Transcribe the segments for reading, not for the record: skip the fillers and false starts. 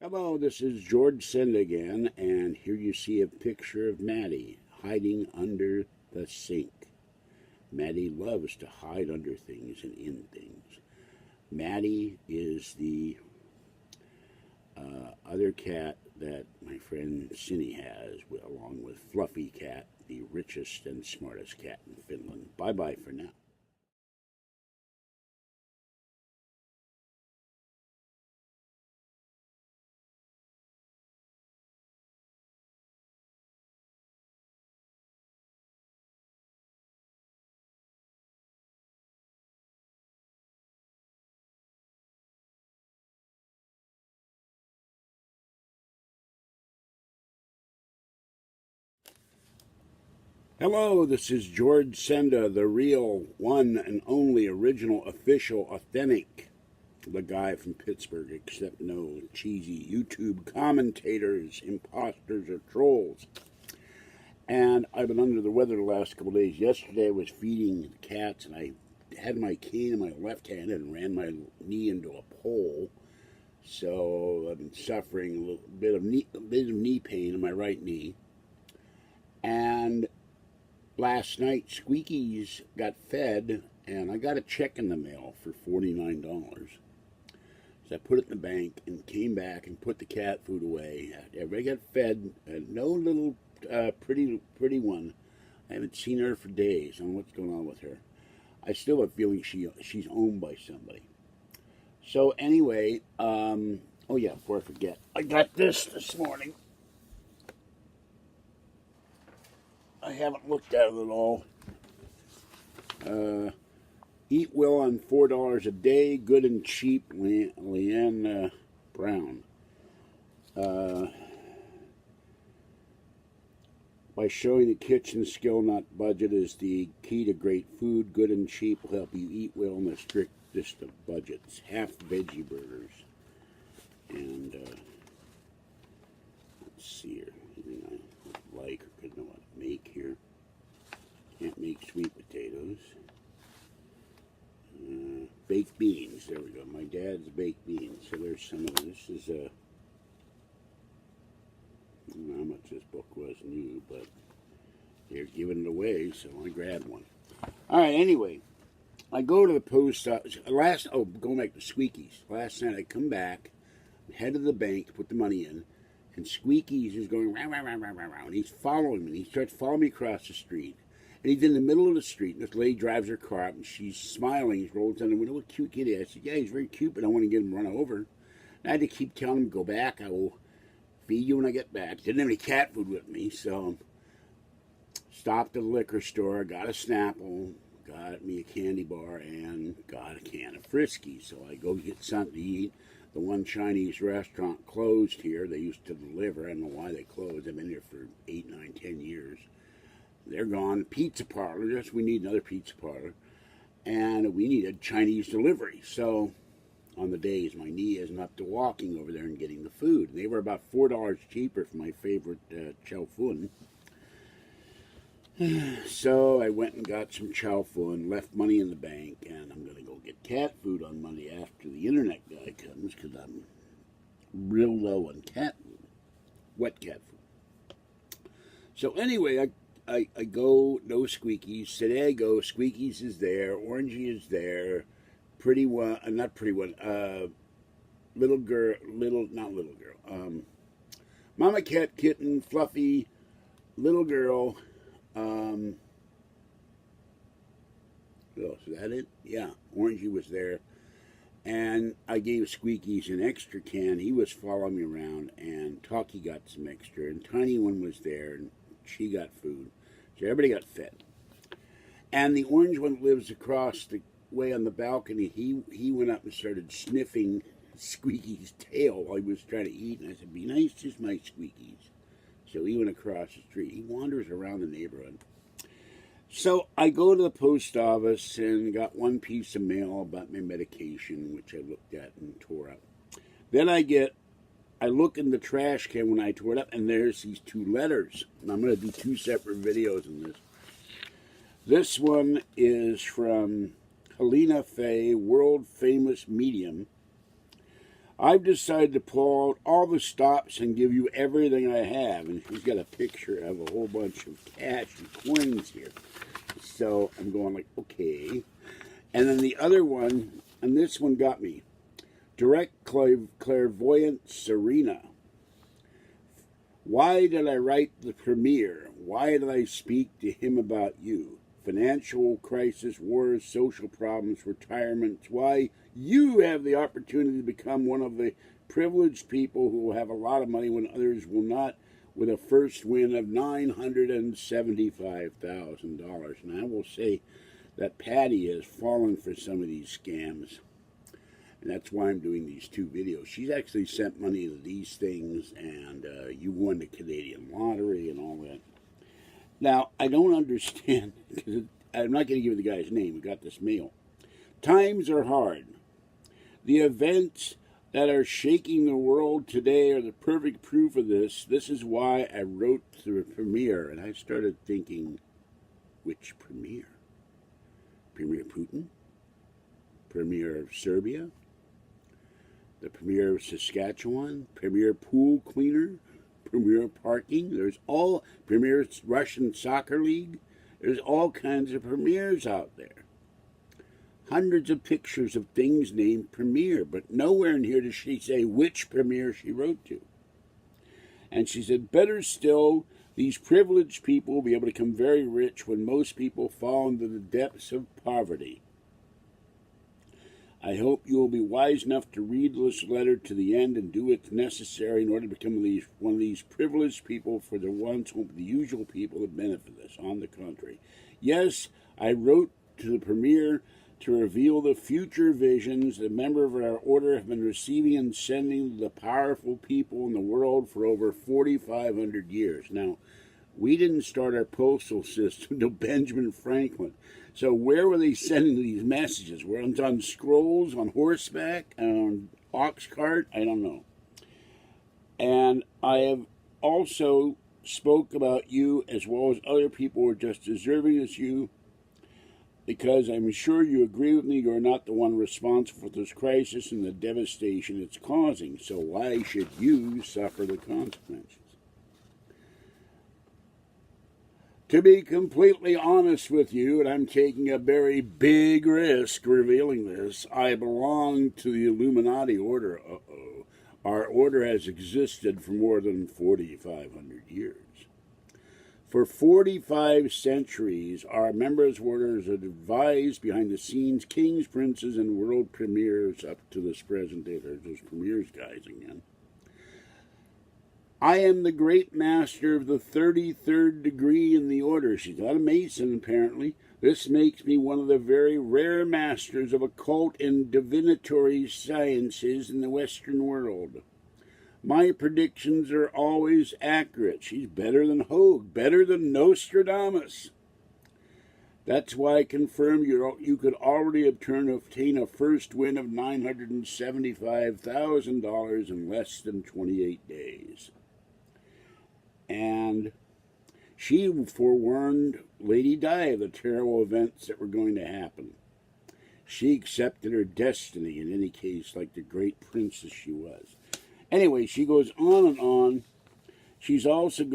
Hello, this is George Senda again, and here you see a picture of Maddie hiding under the sink. Maddie loves to hide under things and in things. Maddie is the other cat that my friend Cindy has, along with Fluffy Cat, the richest and smartest cat in Finland. Bye-bye for now. Hello, this is George Senda, the real, one and only original, official, authentic, the guy from Pittsburgh, except no cheesy YouTube commentators, imposters, or trolls. And I've been under the weather the last couple of days. Yesterday I was feeding the cats, and I had my cane in my left hand and ran my knee into a pole. So I've been suffering a little bit of knee pain in my right knee. And last night, Squeakies got fed, and I got a check in the mail for $49. So I put it in the bank and came back and put the cat food away. Everybody got fed. No little pretty one. I haven't seen her for days. I don't know what's going on with her. I still have a feeling she's owned by somebody. So anyway, oh yeah, before I forget, I got this morning. I haven't looked at it at all. Eat well on $4 a day, good and cheap, Leanne Brown. By showing the kitchen skill, not budget, is the key to great food. Good and cheap will help you eat well in the strictest of budgets. Half veggie burgers. And let's see here. Anything I like or could know what to make here. Can't make sweet potatoes. Baked beans. There we go. My dad's baked beans. So there's some of this. Is a. I don't know how much this book was new, but they're giving it away, so I grabbed one. All right. Anyway, I go to the post office. Going back to Squeakies. Last night I come back, head to the bank to put the money in, and Squeakies is going round, and he's following me. He starts following me across the street. And he's in the middle of the street, and this lady drives her car up, and she's smiling. He rolls down the window. What a cute kitty. I said, yeah, he's very cute, but I want to get him run over. And I had to keep telling him, go back. I will feed you when I get back. Didn't have any cat food with me, so stopped at the liquor store, got a Snapple, got me a candy bar, and got a can of Friskies. So I go get something to eat. The one Chinese restaurant closed here. They used to deliver. I don't know why they closed. I've been here for 8, 9, 10 years. They're gone. Pizza parlor. Yes, we need another pizza parlor. And we needed Chinese delivery. So on the days my knee isn't up to walking over there and getting the food. They were about $4 cheaper for my favorite chow fun. So I went and got some chow fun, left money in the bank, and I'm going to go get cat food on Monday after the internet guy comes, because I'm real low on cat food, wet cat food. So anyway, I go, no Squeakies. Today I go, Squeakies is there, Orangey is there, pretty one, not pretty one, Mama Cat, Kitten, Fluffy, little girl, oh, is that it? Yeah, Orangey was there. And I gave Squeakies an extra can. He was following me around, and Talkie got some extra, and Tiny One was there, and she got food. So everybody got fed. And the orange one lives across the way on the balcony. He went up and started sniffing Squeaky's tail while he was trying to eat. And I said, be nice to my Squeakies. So he went across the street. He wanders around the neighborhood. So I go to the post office and got one piece of mail about my medication, which I looked at and tore up. Then I look in the trash can when I tore it up, and there's these 2 letters. And I'm going to do 2 separate videos on this. This one is from Helena Faye, world famous medium. I've decided to pull out all the stops and give you everything I have. And she's got a picture of a whole bunch of cash and coins here. So I'm going like, okay. And then the other one, and this one got me. Direct clairvoyant Serena. Why did I write the premiere? Why did I speak to him about you? Financial crisis, wars, social problems, retirements. Why you have the opportunity to become one of the privileged people who will have a lot of money when others will not, with a first win of $975,000. And I will say that Patty has fallen for some of these scams. And that's why I'm doing these two videos. She's actually sent money to these things, and you won the Canadian lottery and all that. Now, I don't understand, because I'm not going to give you the guy's name. We got this mail. Times are hard. The events that are shaking the world today are the perfect proof of this. This is why I wrote the premiere, and I started thinking, which premiere? Premier Putin? Premier of Serbia? The Premier of Saskatchewan? Premier Pool Cleaner? Premier Parking? There's all Premier Russian Soccer League. There's all kinds of premiers out there. Hundreds of pictures of things named Premier, but nowhere in here does she say which Premier she wrote to. And she said, better still, these privileged people will be able to become very rich when most people fall into the depths of poverty. I hope you will be wise enough to read this letter to the end and do what's necessary in order to become one of these privileged people, for the ones who the usual people that benefit this. On the contrary. Yes, I wrote to the Premier to reveal the future visions the members of our order have been receiving and sending to the powerful people in the world for over 4,500 years. Now, we didn't start our postal system until Benjamin Franklin. So where were they sending these messages? Were it on scrolls, on horseback, on ox cart? I don't know. And I have also spoke about you as well as other people who are just deserving as you, because I'm sure you agree with me, you're not the one responsible for this crisis and the devastation it's causing. So why should you suffer the consequences? To be completely honest with you, and I'm taking a very big risk revealing this, I belong to the Illuminati order. Our order has existed for more than 4,500 years. For 45 centuries, our members' orders have advised behind the scenes kings, princes, and world premiers up to this present day. There's those premiers guys again. I am the great master of the 33rd degree in the order. She's not a Mason, apparently. This makes me one of the very rare masters of occult and divinatory sciences in the Western world. My predictions are always accurate. She's better than Hogue, better than Nostradamus. That's why I confirm you could already obtain a first win of $975,000 in less than 28 days. And she forewarned Lady Di of the terrible events that were going to happen. She accepted her destiny in any case, like the great princess she was. Anyway, she goes on and on. She's also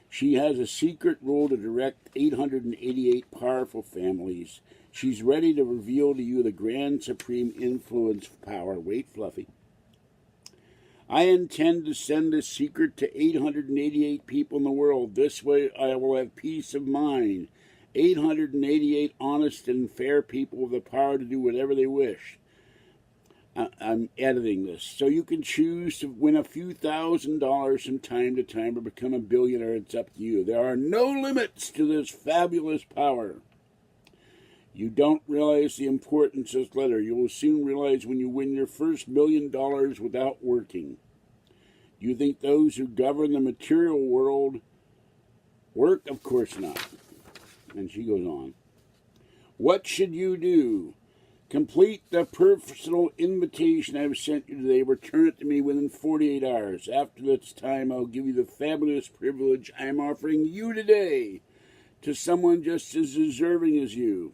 she has a secret role to direct 888 powerful families. She's ready to reveal to you the grand supreme influence power. Wait, Fluffy. I intend to send this secret to 888 people in the world. This way I will have peace of mind. 888 honest and fair people with the power to do whatever they wish. I'm editing this. So you can choose to win a few $1,000s from time to time or become a billionaire. It's up to you. There are no limits to this fabulous power. You don't realize the importance of this letter. You will soon realize when you win your first $1 million without working. You think those who govern the material world work? Of course not. And she goes on. What should you do? Complete the personal invitation I have sent you today. Return it to me within 48 hours. After this time, I'll give you the fabulous privilege I am offering you today to someone just as deserving as you.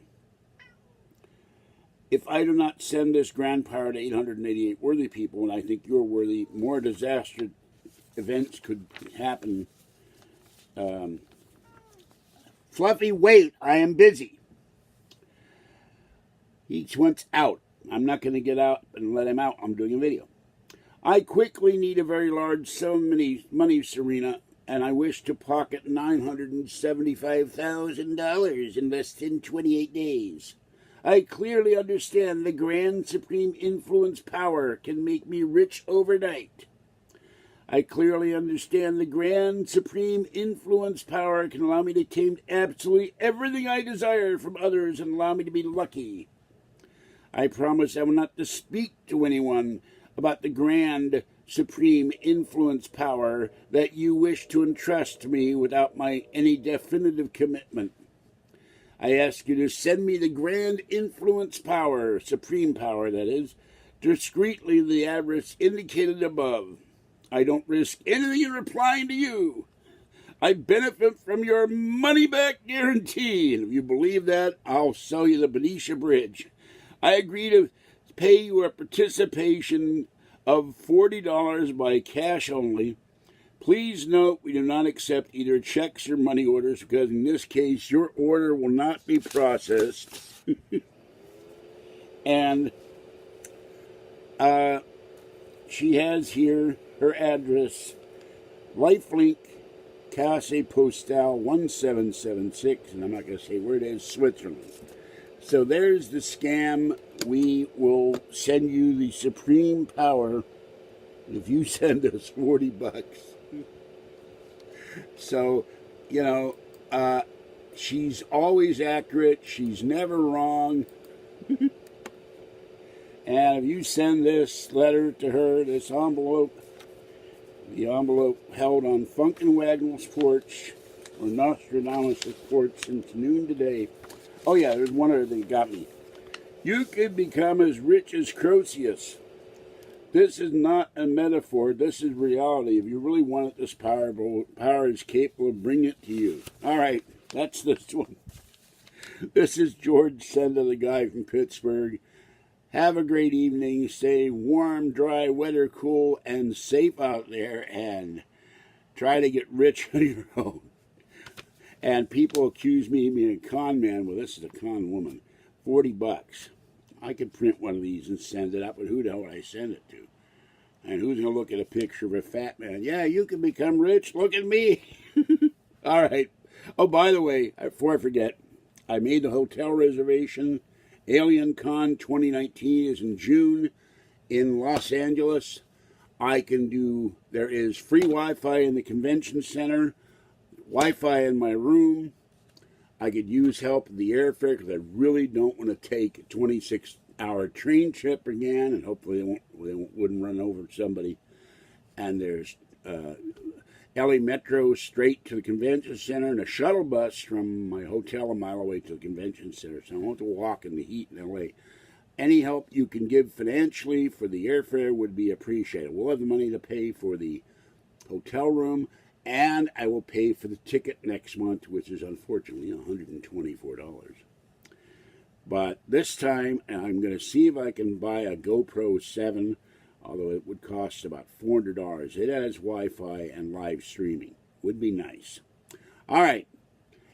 If I do not send this grand power to 888 worthy people, and I think you're worthy, more disaster events could happen. Fluffy, wait, I am busy. He went out. I'm not going to get out and let him out. I'm doing a video. I quickly need a very large sum of money, Serena, and I wish to pocket $975,000 in less than 28 days. I clearly understand the grand supreme influence power can make me rich overnight. I clearly understand the grand supreme influence power can allow me to obtain absolutely everything I desire from others and allow me to be lucky. I promise I will not speak to anyone about the grand supreme influence power that you wish to entrust to me without any definitive commitment. I ask you to send me the grand influence power, supreme power that is, discreetly the address indicated above. I don't risk anything in replying to you. I benefit from your money-back guarantee, and if you believe that, I'll sell you the Benicia Bridge. I agree to pay you a participation of $40 by cash only. Please note we do not accept either checks or money orders because in this case your order will not be processed. And she has here her address, Lifelink, Case Postal 1776, and I'm not going to say where it is, Switzerland. So there's the scam. We will send you the supreme power if you send us $40. So, she's always accurate. She's never wrong. And if you send this letter to her, this envelope, the envelope held on Funkin' Wagnall's porch, or Nostradamus' porch since noon today. Oh yeah, there's one other thing that got me. You could become as rich as Croesus. This is not a metaphor. This is reality. If you really want it, this power is capable of bringing it to you. All right, that's this one. This is George Senda, the guy from Pittsburgh. Have a great evening. Stay warm, dry, weather, cool, and safe out there. And try to get rich on your own. And people accuse me of being a con man. Well, this is a con woman. $40. I could print one of these and send it up, but who the hell would I send it to? And who's going to look at a picture of a fat man? Yeah, you can become rich. Look at me. All right. Oh, by the way, before I forget, I made the hotel reservation. Alien Con 2019 is in June in Los Angeles. There is free Wi-Fi in the convention center, Wi-Fi in my room. I could use help in the airfare because I really don't want to take a 26-hour train trip again, and hopefully they wouldn't run over somebody. And there's LA Metro straight to the convention center and a shuttle bus from my hotel a mile away to the convention center, so I won't have to walk in the heat in LA. Any help you can give financially for the airfare would be appreciated. We'll have the money to pay for the hotel room, and I will pay for the ticket next month, which is unfortunately $124. But this time, I'm going to see if I can buy a GoPro 7, although it would cost about $400. It has Wi-Fi and live streaming. Would be nice. All right.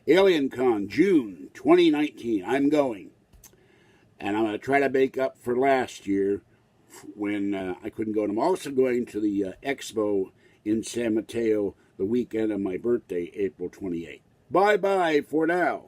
Alien Con, June 2019. I'm going. And I'm going to try to make up for last year when I couldn't go. And I'm also going to the expo in San Mateo the weekend of my birthday, April 28th. Bye-bye for now.